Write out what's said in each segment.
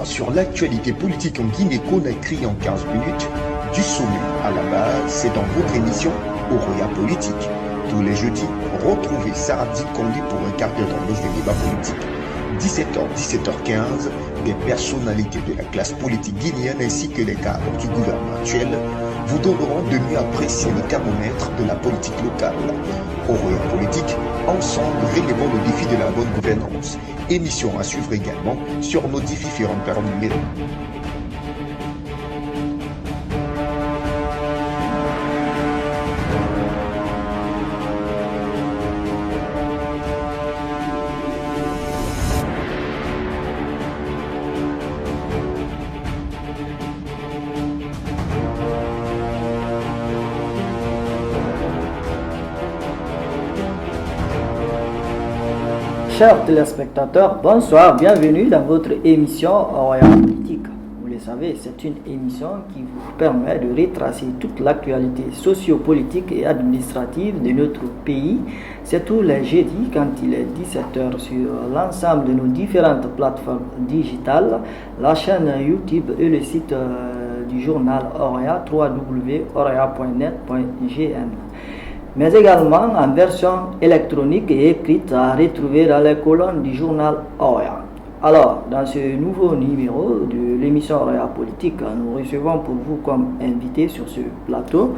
sur l'actualité politique en Guinée-Conakry en 15 minutes, du sommet à la base, c'est dans votre émission Oroya Politique. Tous les jeudis, retrouvez Sardi Kondé pour un quart d'heure dans le débat politique. 17h, 17h15, des personnalités de la classe politique guinéenne ainsi que les cadres du gouvernement actuel vous donneront de mieux apprécier le thermomètre de la politique locale. Oroya Politique, ensemble relevons le défi de la bonne gouvernance. Émission à suivre également sur nos différentes plateformes numériques. Chers téléspectateurs, bonsoir, bienvenue dans votre émission Oroya Politique. Vous le savez, c'est une émission qui vous permet de retracer toute l'actualité socio-politique et administrative de notre pays. C'est tous les jeudis quand il est 17h sur l'ensemble de nos différentes plateformes digitales, la chaîne YouTube et le site du journal Oroya, www.oroya.net.gn. Mais également en version électronique et écrite à retrouver dans les colonnes du journal Oroya. Alors, dans ce nouveau numéro de l'émission Oroya Politique, nous recevons pour vous comme invité sur ce plateau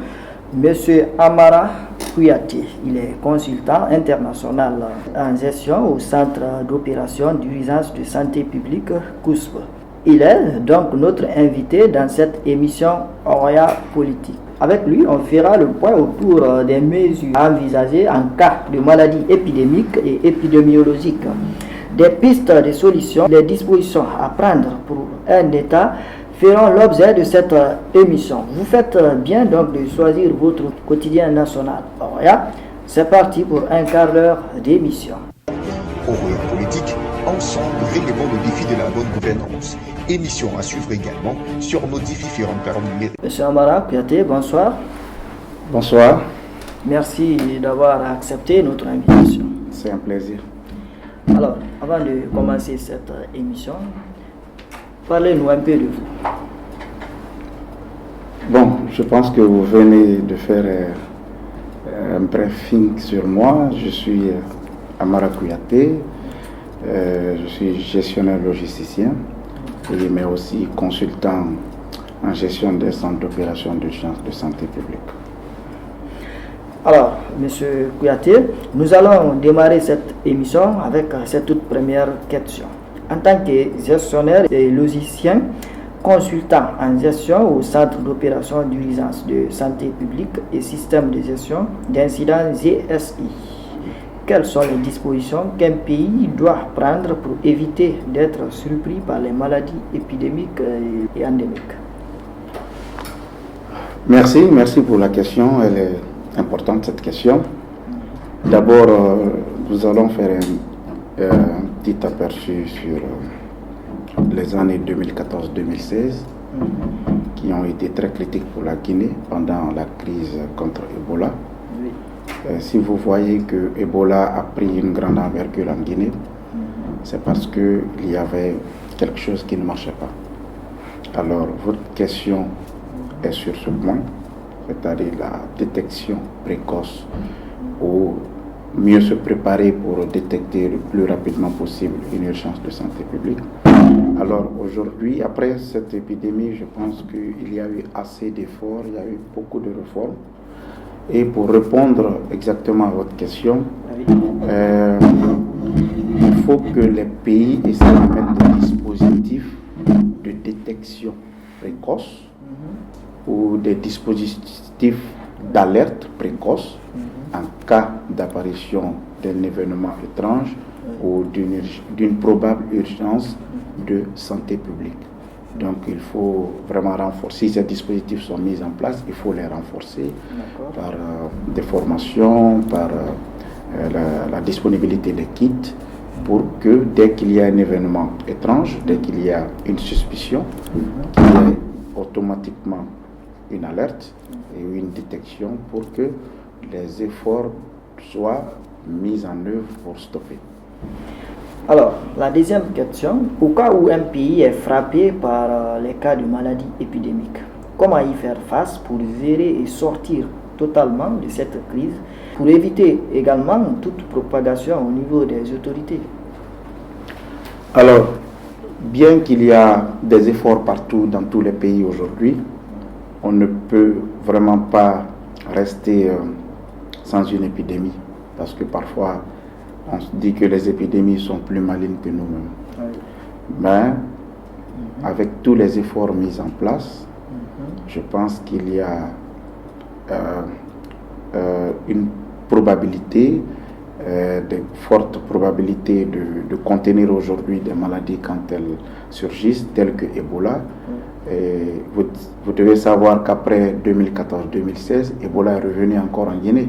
M. Amara Kouyaté. Il est consultant international en gestion au Centre d'opération d'urgence de santé publique COUSP. Il est donc notre invité dans cette émission Oroya Politique. Avec lui, on fera le point autour des mesures envisagées en cas de maladies épidémiques et épidémiologiques, des pistes de solutions, des dispositions à prendre pour un État feront l'objet de cette émission. Vous faites bien donc de choisir votre quotidien national Oroya. C'est parti pour un quart d'heure d'émission. Oroya Politique, ensemble relevons le défi de la bonne gouvernance. Émission à suivre également sur nos différentes plateformes numériques. Monsieur Amara Kouyaté, bonsoir. Bonsoir. Merci d'avoir accepté notre invitation. C'est un plaisir. Alors, avant de commencer cette émission, parlez-nous un peu de vous. Bon, je pense que vous venez de faire un briefing sur moi. Je suis Amara Kouyaté, je suis gestionnaire logisticien, mais aussi consultant en gestion des centres d'opération d'urgence de santé publique. Alors, M. Kouyaté, nous allons démarrer cette émission avec cette toute première question. En tant que gestionnaire et logicien, consultant en gestion au Centre d'opération d'urgence de santé publique et système de gestion d'incidents GSI, quelles sont les dispositions qu'un pays doit prendre pour éviter d'être surpris par les maladies épidémiques et endémiques? Merci pour la question. Elle est importante, cette question. D'abord, nous allons faire un petit aperçu sur les années 2014-2016 qui ont été très critiques pour la Guinée pendant la crise contre Ebola. Si vous voyez que Ebola a pris une grande envergure en Guinée, c'est parce qu'il y avait quelque chose qui ne marchait pas. Alors, votre question est sur ce point, c'est-à-dire la détection précoce ou mieux se préparer pour détecter le plus rapidement possible une urgence de santé publique. Alors aujourd'hui, après cette épidémie, je pense qu'il y a eu assez d'efforts, il y a eu beaucoup de réformes. Et pour répondre exactement à votre question, il faut que les pays essaient de mettre des dispositifs de détection précoce ou des dispositifs d'alerte précoce en cas d'apparition d'un événement étrange ou d'une probable urgence de santé publique. Donc il faut vraiment renforcer. Si ces dispositifs sont mis en place, il faut les renforcer par des formations, par la disponibilité des kits, pour que dès qu'il y a un événement étrange, dès qu'il y a une suspicion, qu'il y ait automatiquement une alerte et une détection pour que les efforts soient mis en œuvre pour stopper. Alors, la deuxième question, au cas où un pays est frappé par les cas de maladies épidémiques, comment y faire face pour gérer et sortir totalement de cette crise, pour éviter également toute propagation au niveau des autorités? Alors, bien qu'il y a des efforts partout dans tous les pays aujourd'hui, on ne peut vraiment pas rester sans une épidémie, parce que parfois on se dit que les épidémies sont plus malignes que nous-mêmes. Oui. Mais avec tous les efforts mis en place, je pense qu'il y a une probabilité, de fortes probabilités de contenir aujourd'hui des maladies quand elles surgissent, telles que Ebola. Et vous devez savoir qu'après 2014-2016, Ebola est revenu encore en Guinée,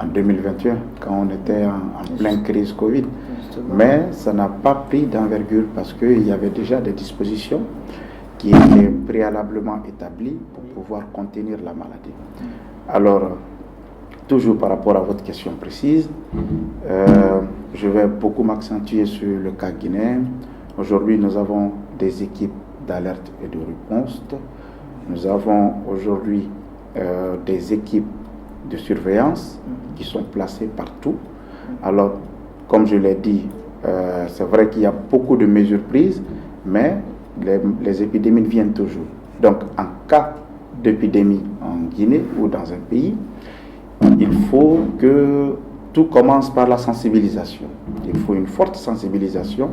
en 2021, quand on était en pleine crise Covid. Mais ça n'a pas pris d'envergure parce qu'il y avait déjà des dispositions qui étaient préalablement établies pour pouvoir contenir la maladie. Alors, toujours par rapport à votre question précise, je vais beaucoup m'accentuer sur le cas guinéen. Aujourd'hui, nous avons des équipes d'alerte et de réponse. Nous avons aujourd'hui des équipes de surveillance qui sont placées partout. Alors, comme je l'ai dit, c'est vrai qu'il y a beaucoup de mesures prises, mais les épidémies viennent toujours. Donc, en cas d'épidémie en Guinée ou dans un pays, il faut que tout commence par la sensibilisation. Il faut une forte sensibilisation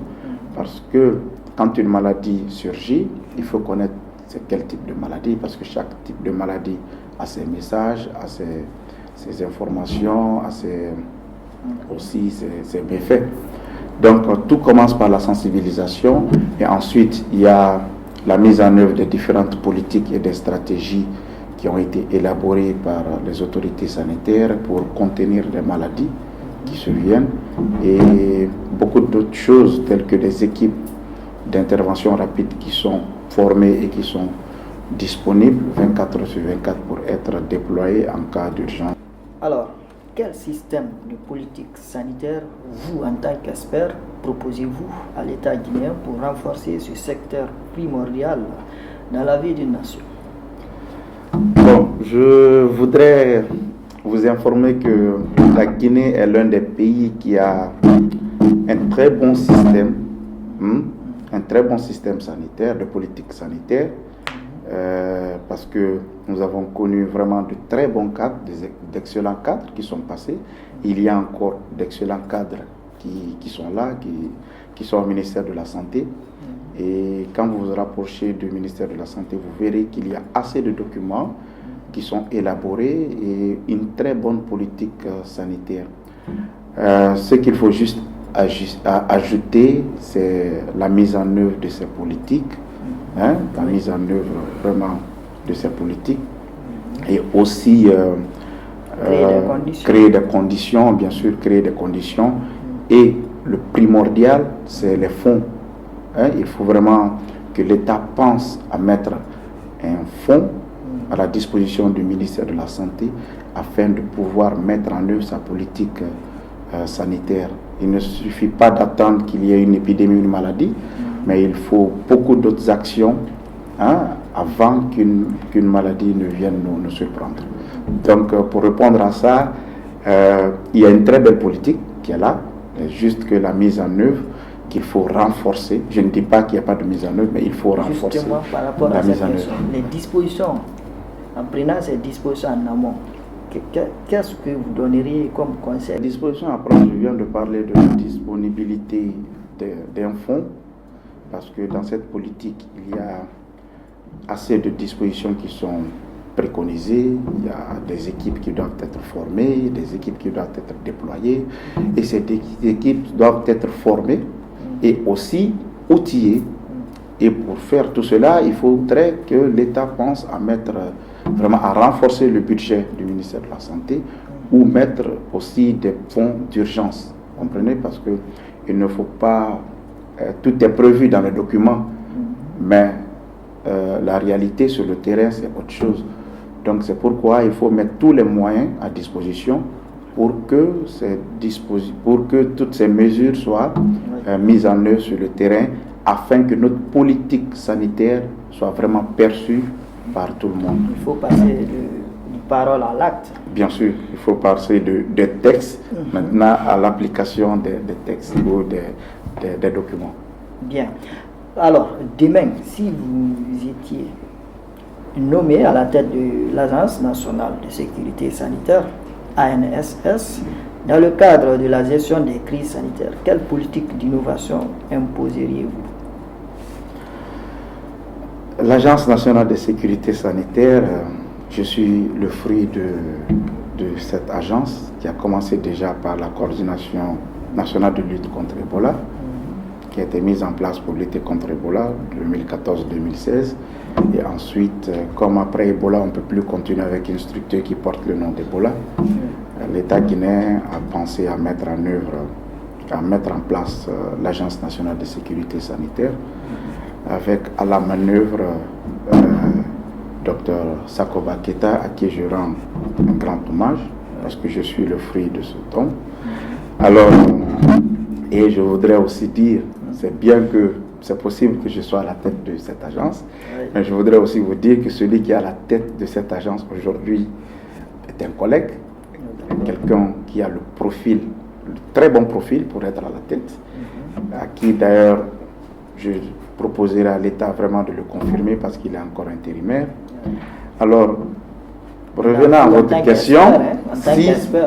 parce que quand une maladie surgit, il faut connaître c'est quel type de maladie, parce que chaque type de maladie a ses messages, a ses informations, a aussi ses méfaits. Donc tout commence par la sensibilisation et ensuite il y a la mise en œuvre des différentes politiques et des stratégies qui ont été élaborées par les autorités sanitaires pour contenir les maladies qui surviennent et beaucoup d'autres choses telles que des équipes d'intervention rapide qui sont formées et qui sont disponibles 24 heures sur 24 pour être déployées en cas d'urgence. Alors, quel système de politique sanitaire, vous, en tant qu'expert, proposez-vous à l'État guinéen pour renforcer ce secteur primordial dans la vie d'une nation? Bon, je voudrais vous informer que la Guinée est l'un des pays qui a un très bon système, sanitaire, de politique sanitaire, parce que nous avons connu vraiment de très bons cadres, d'excellents cadres qui sont passés. Il y a encore d'excellents cadres qui sont là, qui sont au ministère de la Santé. Et quand vous vous rapprochez du ministère de la Santé, vous verrez qu'il y a assez de documents qui sont élaborés et une très bonne politique sanitaire. Ce qu'il faut juste ajouter, c'est la mise en œuvre de ces politiques, la mise en œuvre vraiment de ces politiques et aussi créer des conditions, bien sûr, créer des conditions. Et le primordial, c'est les fonds. Il faut vraiment que l'État pense à mettre un fonds à la disposition du ministère de la Santé afin de pouvoir mettre en œuvre sa politique sanitaire. Il ne suffit pas d'attendre qu'il y ait une épidémie, une maladie, mais il faut beaucoup d'autres actions avant qu'une maladie ne vienne nous surprendre. Donc, pour répondre à ça, il y a une très belle politique qui est là, juste que la mise en œuvre qu'il faut renforcer. Je ne dis pas qu'il n'y a pas de mise en œuvre, mais il faut renforcer. Justement, par rapport à cette question, les dispositions, en prenant ces dispositions en amont, qu'est-ce que vous donneriez comme conseil? Les dispositions, après, je viens de parler de la disponibilité d'un fonds, parce que dans cette politique, il y a assez de dispositions qui sont préconisées, il y a des équipes qui doivent être formées, des équipes qui doivent être déployées, et ces équipes doivent être formées et aussi outillées. Et pour faire tout cela, il faudrait que l'État pense à mettre vraiment à renforcer le budget du ministère de la Santé ou mettre aussi des fonds d'urgence. Comprenez? Parce que il ne faut pas... tout est prévu dans les documents, mais la réalité sur le terrain, c'est autre chose. Donc c'est pourquoi il faut mettre tous les moyens à disposition pour que toutes ces mesures soient mise en œuvre sur le terrain afin que notre politique sanitaire soit vraiment perçue par tout le monde. Il faut passer de parole à l'acte. Bien sûr, il faut passer des textes maintenant à l'application des textes ou des documents. Bien. Alors, demain, si vous étiez nommé à la tête de l'Agence nationale de sécurité sanitaire, ANSS, dans le cadre de la gestion des crises sanitaires, quelle politique d'innovation imposeriez-vous? L'Agence nationale de sécurité sanitaire, je suis le fruit de cette agence qui a commencé déjà par la coordination nationale de lutte contre Ebola, qui a été mise en place pour lutter contre Ebola 2014-2016. Et ensuite, comme après Ebola, on ne peut plus continuer avec une structure qui porte le nom d'Ebola, l'État guinéen a pensé à mettre en place l'Agence nationale de sécurité sanitaire, avec à la manœuvre Dr Sakoba Keita, à qui je rends un grand hommage, parce que je suis le fruit de ce don. Alors, et je voudrais aussi dire, c'est bien que c'est possible que je sois à la tête de cette agence, mais je voudrais aussi vous dire que celui qui est à la tête de cette agence aujourd'hui est un collègue, quelqu'un qui a le très bon profil pour être à la tête, à qui d'ailleurs je proposerai à l'État vraiment de le confirmer parce qu'il est encore intérimaire. Alors, revenant à votre question,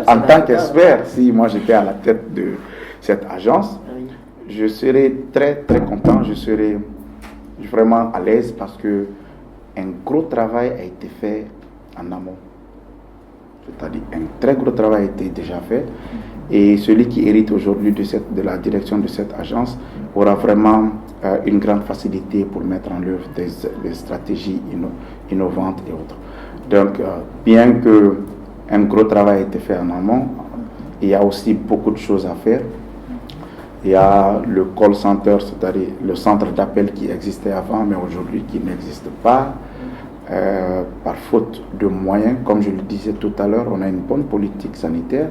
en tant qu'expert, si moi j'étais à la tête de cette agence, je serais très très content, je serais vraiment à l'aise parce que un gros travail a été fait en amont. C'est-à-dire un très gros travail a été déjà fait et celui qui hérite aujourd'hui de la direction de cette agence aura vraiment une grande facilité pour mettre en œuvre des stratégies innovantes et autres. Donc, bien qu'un gros travail ait été fait en amont, il y a aussi beaucoup de choses à faire. Il y a le call center, c'est-à-dire le centre d'appel qui existait avant, mais aujourd'hui qui n'existe pas, par faute de moyens. Comme je le disais tout à l'heure, on a une bonne politique sanitaire,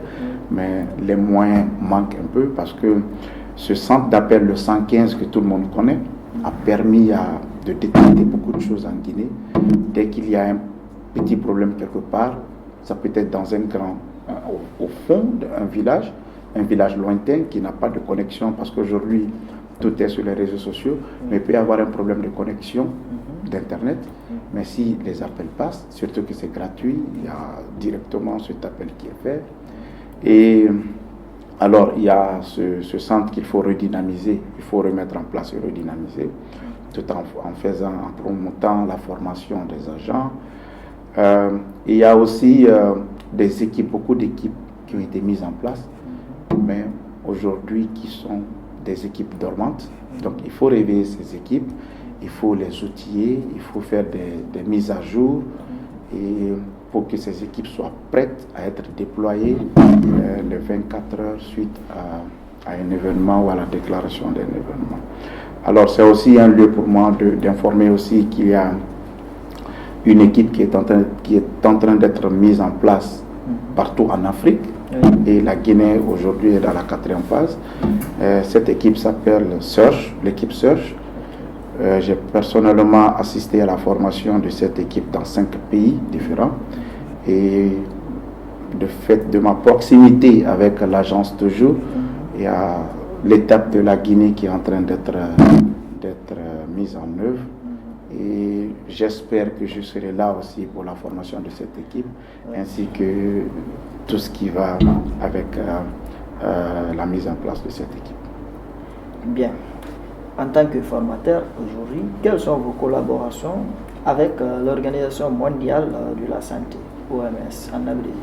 mais les moyens manquent un peu parce que ce centre d'appel, le 115 que tout le monde connaît, a permis de détecter beaucoup de choses en Guinée. Dès qu'il y a un petit problème quelque part, ça peut être dans au fond d'un village, un village lointain qui n'a pas de connexion parce qu'aujourd'hui tout est sur les réseaux sociaux, mais il peut y avoir un problème de connexion d'Internet. Mais si les appels passent, surtout que c'est gratuit, il y a directement cet appel qui est fait. Et alors il y a ce centre qu'il faut redynamiser, il faut remettre en place et redynamiser, tout en promotant la formation des agents. Il y a aussi beaucoup d'équipes qui ont été mises en place, mais aujourd'hui qui sont des équipes dormantes. Donc il faut réveiller ces équipes, il faut les outiller, il faut faire des mises à jour et pour que ces équipes soient prêtes à être déployées les 24 heures suite à un événement ou à la déclaration d'un événement. Alors c'est aussi un lieu pour moi d'informer aussi qu'il y a une équipe qui est en train d'être mise en place partout en Afrique. Et la Guinée aujourd'hui est dans la 4e phase. Cette équipe s'appelle Search, l'équipe Search. J'ai personnellement assisté à la formation de cette équipe dans 5 pays différents. Et de fait de ma proximité avec l'agence toujours, il y a l'étape de la Guinée qui est en train d'être mise en œuvre. Et j'espère que je serai là aussi pour la formation de cette équipe, ainsi que tout ce qui va avec la mise en place de cette équipe. Bien. En tant que formateur aujourd'hui, quelles sont vos collaborations avec l'Organisation mondiale de la santé, OMS, en Abidjan?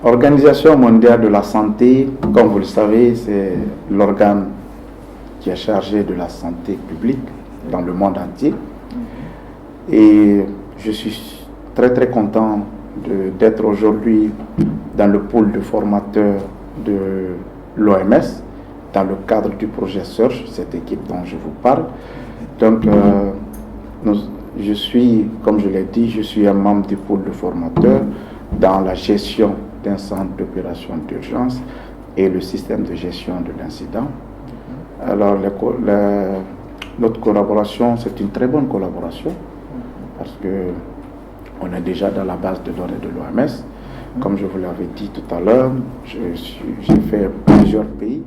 L'Organisation mondiale de la santé, comme vous le savez, c'est l'organe qui est chargé de la santé publique dans le monde entier. Et je suis très très content d'être aujourd'hui dans le pôle de formateurs de l'OMS dans le cadre du projet Search, cette équipe dont je vous parle. Donc je suis, comme je l'ai dit, je suis un membre du pôle de formateurs dans la gestion d'un centre d'opération d'urgence et le système de gestion de l'incident. Alors, notre collaboration, c'est une très bonne collaboration parce que on est déjà dans la base de données de l'OMS. Comme je vous l'avais dit tout à l'heure, j'ai fait plusieurs pays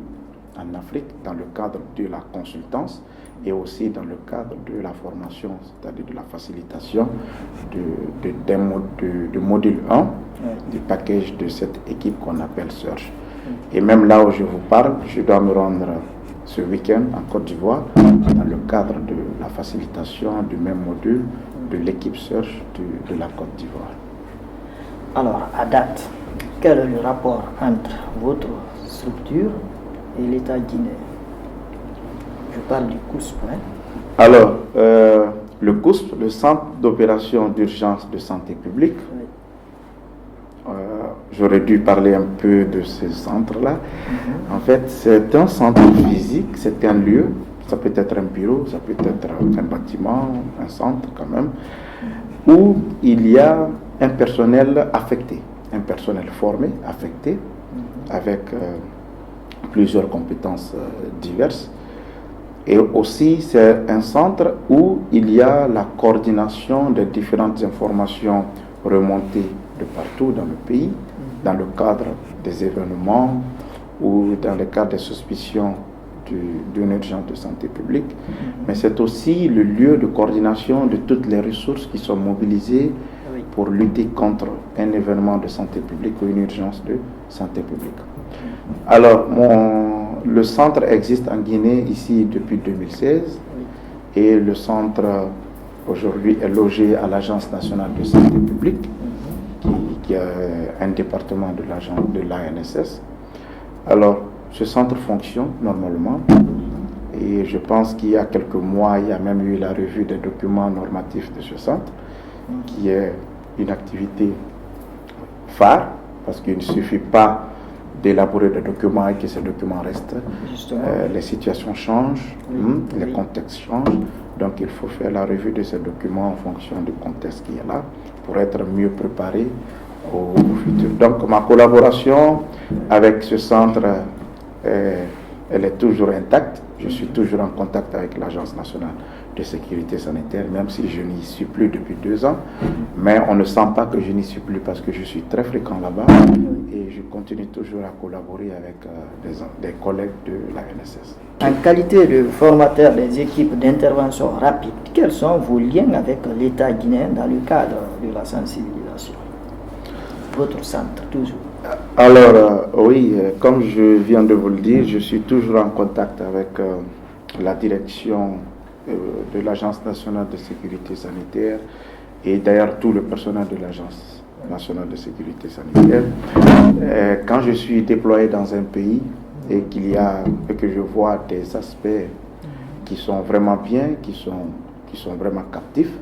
en Afrique dans le cadre de la consultance et aussi dans le cadre de la formation, c'est-à-dire de la facilitation du module 1 du package de cette équipe qu'on appelle Search. Et même là où je vous parle, je dois me rendre ce week-end en Côte d'Ivoire dans le cadre de la facilitation du même module de l'équipe Search de la Côte d'Ivoire. Alors, à date, quel est le rapport entre votre structure et l'État guinéen? Je parle du COUSP. Alors, le COUSP, le Centre d'opération d'urgence de santé publique, j'aurais dû parler un peu de ce centre-là. En fait, c'est un centre physique, c'est un lieu, ça peut être un bureau, ça peut être un bâtiment, un centre quand même, où il y a un personnel affecté, un personnel formé, affecté, avec plusieurs compétences diverses. Et aussi, c'est un centre où il y a la coordination des différentes informations remontées de partout dans le pays, dans le cadre des événements ou dans le cadre des suspicions d'une urgence de santé publique. Mais c'est aussi le lieu de coordination de toutes les ressources qui sont mobilisées pour lutter contre un événement de santé publique ou une urgence de santé publique. Alors, le centre existe en Guinée ici depuis 2016 et le centre aujourd'hui est logé à l'Agence nationale de santé publique qui a un département de l'ANSS. Alors, ce centre fonctionne normalement et je pense qu'il y a quelques mois, il y a même eu la revue des documents normatifs de ce centre qui est une activité phare parce qu'il ne suffit pas d'élaborer des documents et que ces documents restent. Les situations changent, les contextes changent, donc il faut faire la revue de ces documents en fonction du contexte qui est là pour être mieux préparé au futur. Donc ma collaboration avec ce centre, elle est toujours intacte. Je suis toujours en contact avec l'Agence nationale de sécurité sanitaire, même si je n'y suis plus depuis 2 ans. Mais on ne sent pas que je n'y suis plus parce que je suis très fréquent là-bas et je continue toujours à collaborer avec des collègues de la NSS. En qualité de formateur des équipes d'intervention rapide, quels sont vos liens avec l'État guinéen dans le cadre de la sensibilisation? Votre centre, toujours. Alors, oui, comme je viens de vous le dire, je suis toujours en contact avec la direction de l'Agence nationale de sécurité sanitaire et d'ailleurs tout le personnel de l'Agence nationale de sécurité sanitaire. Quand je suis déployé dans un pays et que je vois des aspects qui sont vraiment bien, qui sont vraiment captifs,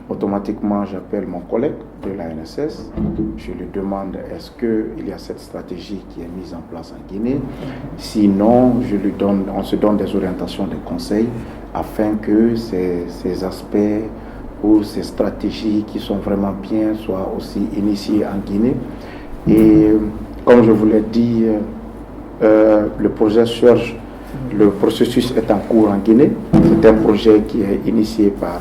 automatiquement j'appelle mon collègue de la NSS, je lui demande est-ce qu'il y a cette stratégie qui est mise en place en Guinée, sinon on se donne des orientations, des conseils afin que ces aspects ou ces stratégies qui sont vraiment bien soient aussi initiées en Guinée. Et comme je vous l'ai dit, le projet Surge, le processus est en cours en Guinée. C'est un projet qui est initié par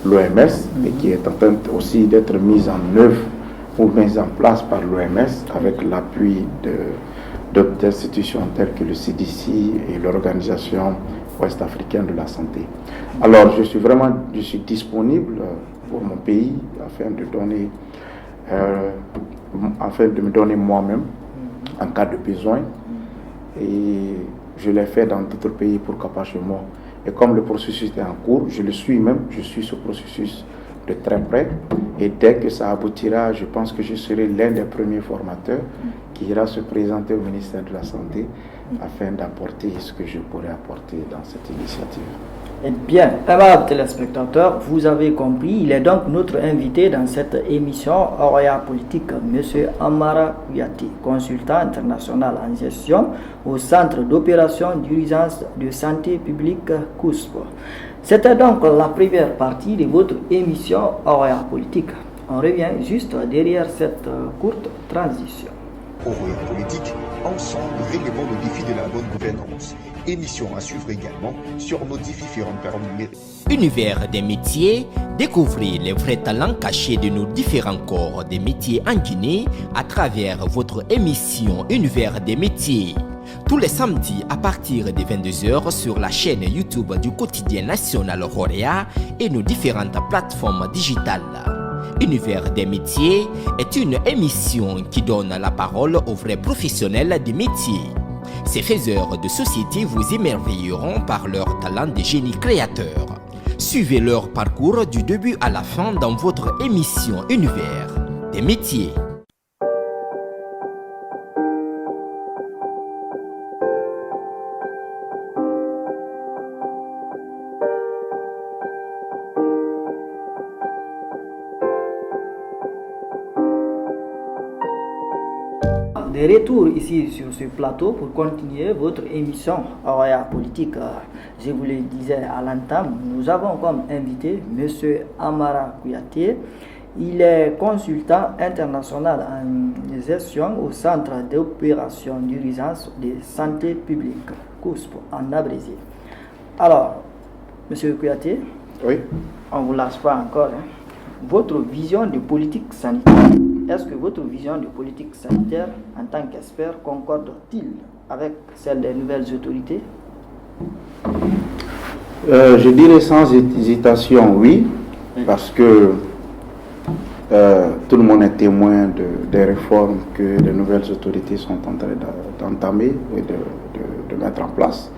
l'OMS et qui est en train aussi d'être mis en œuvre ou mis en place par l'OMS avec l'appui d'autres institutions telles que le CDC et l'Organisation ouest-africaine de la santé. Alors je suis disponible pour mon pays afin de me donner moi-même en cas de besoin et je l'ai fait dans d'autres pays, pourquoi pas chez moi. Et comme le processus est en cours, je suis ce processus de très près. Et dès que ça aboutira, je pense que je serai l'un des premiers formateurs qui ira se présenter au ministère de la Santé afin d'apporter ce que je pourrais apporter dans cette initiative. Eh bien, amables téléspectateurs, vous avez compris, il est donc notre invité dans cette émission Oroya Politique, M. Amara Kouyaté, consultant international en gestion au Centre d'opération d'urgence de santé publique COUSP. C'était donc la première partie de votre émission Oroya Politique. On revient juste derrière cette courte transition. Oroya Politique, ensemble, relevons le défi de la bonne gouvernance. Émission à suivre également sur nos différentes plateformes numériques. Univers des métiers, découvrez les vrais talents cachés de nos différents corps des métiers en Guinée à travers votre émission Univers des métiers. Tous les samedis à partir de 22h sur la chaîne YouTube du quotidien national Roréa et nos différentes plateformes digitales. Univers des métiers est une émission qui donne la parole aux vrais professionnels des métiers. Ces faiseurs de société vous émerveilleront par leur talent de génie créateur. Suivez leur parcours du début à la fin dans votre émission Univers des métiers. De retour ici sur ce plateau pour continuer votre émission Roya Politique. Je vous le disais à l'entame, nous avons comme invité M. Amara Kouyaté. Il est consultant international en gestion au Centre d'opération d'urgence de santé publique, COUSP, en abrégé. Alors, M. Kouyaté, Oui. on ne vous lâche pas encore. Votre vision de politique sanitaire, est-ce que votre vision de politique sanitaire en tant qu'expert concorde-t-il avec celle des nouvelles autorités? Je dirais sans hésitation oui, parce que tout le monde est témoin des réformes que les nouvelles autorités sont en train d'entamer et de mettre en place.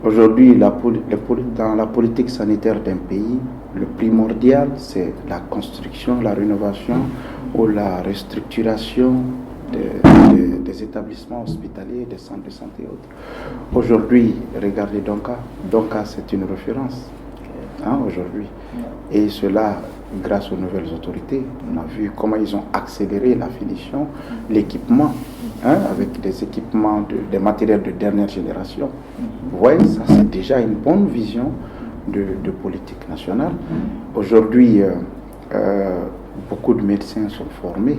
Aujourd'hui, dans la politique sanitaire d'un pays, le primordial, c'est la construction, la rénovation ou la restructuration des établissements hospitaliers, des centres de santé et autres. Aujourd'hui, regardez Donka. Donka, c'est une référence aujourd'hui. Et cela, grâce aux nouvelles autorités, on a vu comment ils ont accéléré la finition, l'équipement, avec des équipements, des matériels de dernière génération. Vous voyez, ça c'est déjà une bonne vision de politique nationale. Aujourd'hui, beaucoup de médecins sont formés.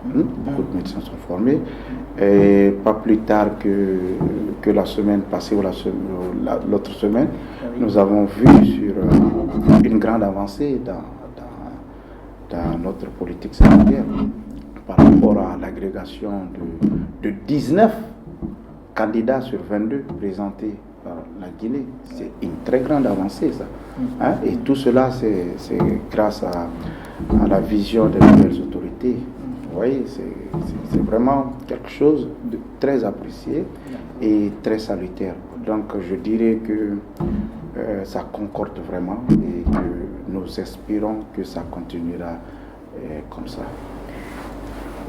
Beaucoup de médecins sont formés. Et pas plus tard que la semaine passée ou l'autre semaine, nous avons vu sur une grande avancée dans notre politique sanitaire par rapport à l'agrégation de 19 candidats sur 22 présentés par la Guinée. C'est une très grande avancée, ça. Et tout cela, c'est grâce à la vision des nouvelles autorités. Vous voyez, c'est vraiment quelque chose de très apprécié et très salutaire. Donc, je dirais que ça concorde vraiment et que nous espérons que ça continuera comme ça.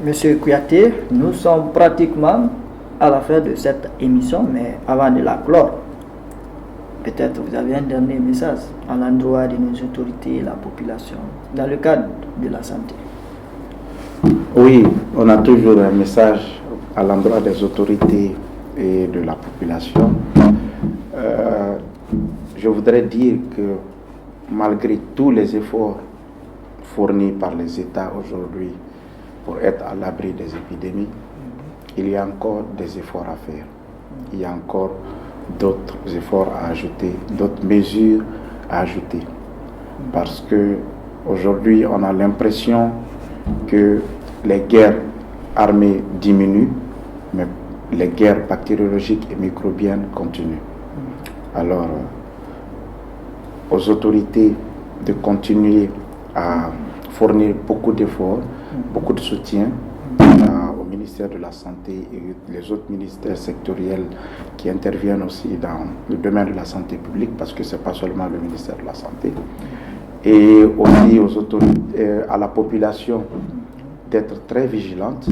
Monsieur Kouyaté, nous sommes pratiquement à la fin de cette émission, mais avant de la clore, peut-être vous avez un dernier message à l'endroit de nos autorités et la population dans le cadre de la santé. Oui, on a toujours un message à l'endroit des autorités et de la population. Je voudrais dire que malgré tous les efforts fournis par les États aujourd'hui pour être à l'abri des épidémies, il y a encore des efforts à faire. Il y a encore d'autres efforts à ajouter, d'autres mesures à ajouter. Parce que aujourd'hui, on a l'impression que les guerres armées diminuent, mais les guerres bactériologiques et microbiennes continuent. Alors, aux autorités de continuer à fournir beaucoup d'efforts, beaucoup de soutien au ministère de la Santé et les autres ministères sectoriels qui interviennent aussi dans le domaine de la santé publique, parce que ce n'est pas seulement le ministère de la Santé, et aussi aux autorités, à la population d'être très vigilante,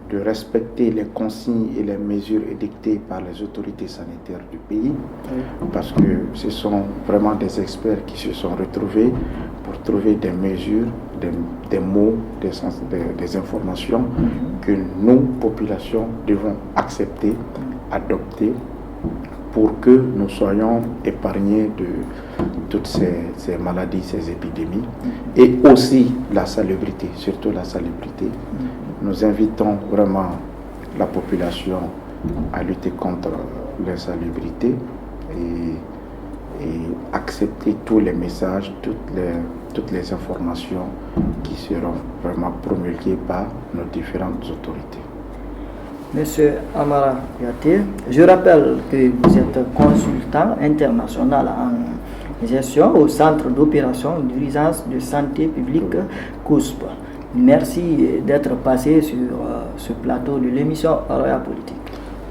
de respecter les consignes et les mesures édictées par les autorités sanitaires du pays, parce que ce sont vraiment des experts qui se sont retrouvés pour trouver des mesures, des mots, des informations que nous, populations, devons accepter, adopter, pour que nous soyons épargnés de toutes ces maladies, ces épidémies, et aussi la salubrité, surtout la salubrité. Nous invitons vraiment la population à lutter contre l'insalubrité et accepter tous les messages, toutes les informations qui seront vraiment promulguées par nos différentes autorités. Monsieur Amara Yaté, je rappelle que vous êtes consultant international en gestion au Centre d'opération d'urgence de santé publique COUSP. Merci d'être passé sur ce plateau de l'émission Roya Politique.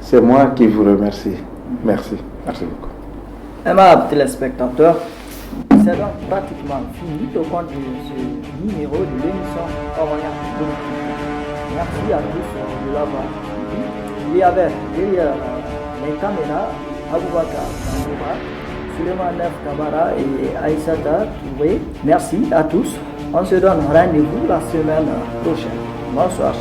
C'est moi qui vous remercie. Merci. Merci beaucoup. Aimables téléspectateurs, c'est donc pratiquement fini au compte de ce numéro de l'émission Roya Politique. Merci à tous de l'avoir suivi. Il y avait derrière les caméras Aboubakar Kanouba, Suleiman Nef Kabara et Aïssata Touré. Merci à tous. On se donne rendez-vous la semaine prochaine. Bonsoir.